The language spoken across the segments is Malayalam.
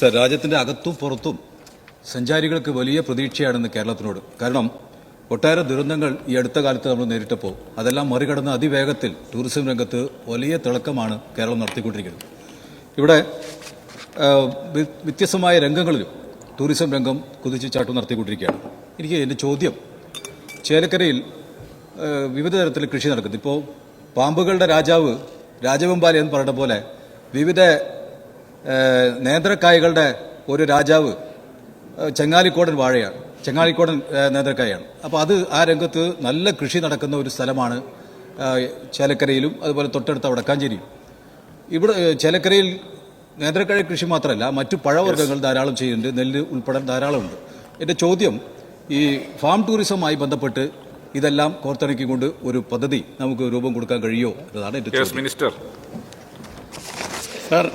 സർ, രാജ്യത്തിന്റെ അകത്തും പുറത്തും സഞ്ചാരികൾക്ക് വലിയ പ്രതീക്ഷയാണെന്ന് കേരളത്തിനോട്. കാരണം ഒട്ടേറെ ദുരന്തങ്ങൾ ഈ അടുത്ത കാലത്ത് നമ്മൾ നേരിട്ടപ്പോൾ അതെല്ലാം മറികടന്ന് അതിവേഗത്തിൽ ടൂറിസം രംഗത്ത് വലിയ തിളക്കമാണ് കേരളം നടത്തിക്കൊണ്ടിരിക്കുന്നത്. ഇവിടെ വ്യത്യസ്തമായ രംഗങ്ങളിലും ടൂറിസം രംഗം കുതിച്ചുചാട്ടം നടത്തിക്കൊണ്ടിരിക്കുകയാണ്. എൻ്റെ ചോദ്യം, ചേലക്കരയിൽ വിവിധ തരത്തിൽ കൃഷി നടക്കുന്നു. ഇപ്പോൾ പാമ്പുകളുടെ രാജാവ് രാജവെമ്പാലി എന്ന് പറയുന്ന പോലെ വിവിധ നേന്ത്രക്കായകളുടെ ഒരു രാജാവ് ചെങ്ങാലിക്കോടൻ വാഴയാണ്, ചെങ്ങാലിക്കോടൻ നേന്ത്രക്കായാണ്. അപ്പോൾ ആ രംഗത്ത് നല്ല കൃഷി നടക്കുന്ന ഒരു സ്ഥലമാണ് ചേലക്കരയിലും അതുപോലെ തൊട്ടടുത്ത വടക്കാഞ്ചേരിയും. ഇവിടെ ചേലക്കരയിൽ നേന്ത്രക്കായ കൃഷി മാത്രമല്ല, മറ്റു പഴവർഗ്ഗങ്ങൾ ധാരാളം ചെയ്യുന്നുണ്ട്, നെല്ല് ഉൾപ്പെടെ ധാരാളമുണ്ട്. എൻ്റെ ചോദ്യം, ഈ ഫാം ടൂറിസവുമായി ബന്ധപ്പെട്ട് ഇതെല്ലാം കോർത്തിണക്കിക്കൊണ്ട് ഒരു പദ്ധതി നമുക്ക് രൂപം കൊടുക്കാൻ കഴിയുമോ എന്നതാണ് എൻ്റെ ചോദ്യം. മിനിസ്റ്റർ സർ,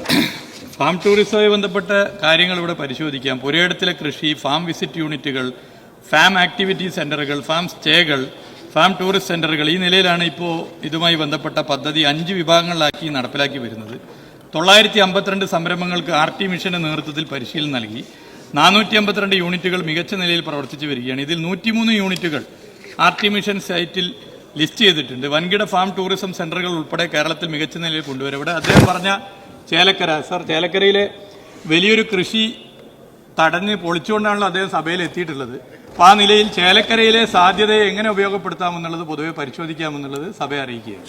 ഫാം ടൂറിസവുമായി ബന്ധപ്പെട്ട കാര്യങ്ങൾ ഇവിടെ പരിശോധിക്കാം. പുരയിടത്തിലെ കൃഷി, ഫാം വിസിറ്റ് യൂണിറ്റുകൾ, ഫാം ആക്ടിവിറ്റി സെന്ററുകൾ, ഫാം സ്റ്റേകൾ, ഫാം ടൂറിസ്റ്റ് സെന്ററുകൾ, ഈ നിലയിലാണ് ഇപ്പോൾ ഇതുമായി ബന്ധപ്പെട്ട പദ്ധതി 5 വിഭാഗങ്ങളിലാക്കി നടപ്പിലാക്കി വരുന്നത്. 952 സംരംഭങ്ങൾക്ക് RT മിഷന്റെ നേതൃത്വത്തിൽ പരിശീലനം നൽകി. 452 യൂണിറ്റുകൾ മികച്ച നിലയിൽ പ്രവർത്തിച്ചു വരികയാണ്. ഇതിൽ 103 യൂണിറ്റുകൾ RT മിഷൻ സൈറ്റിൽ ലിസ്റ്റ് ചെയ്തിട്ടുണ്ട്. വൻകിട ഫാം ടൂറിസം സെന്ററുകൾ ഉൾപ്പെടെ കേരളത്തിൽ മികച്ച നിലയിൽ കൊണ്ടുവരും. ഇവിടെ അദ്ദേഹം പറഞ്ഞ ചേലക്കര, സർ, ചേലക്കരയിലെ വലിയൊരു കൃഷി തടഞ്ഞ് പൊളിച്ചുകൊണ്ടാണല്ലോ അദ്ദേഹം സഭയിൽ എത്തിയിട്ടുള്ളത്. അപ്പോൾ ആ നിലയിൽ ചേലക്കരയിലെ സാധ്യതയെ എങ്ങനെ ഉപയോഗപ്പെടുത്താമെന്നുള്ളത് പൊതുവെ പരിശോധിക്കാമെന്നുള്ളത് സഭയെ അറിയിക്കുകയാണ്.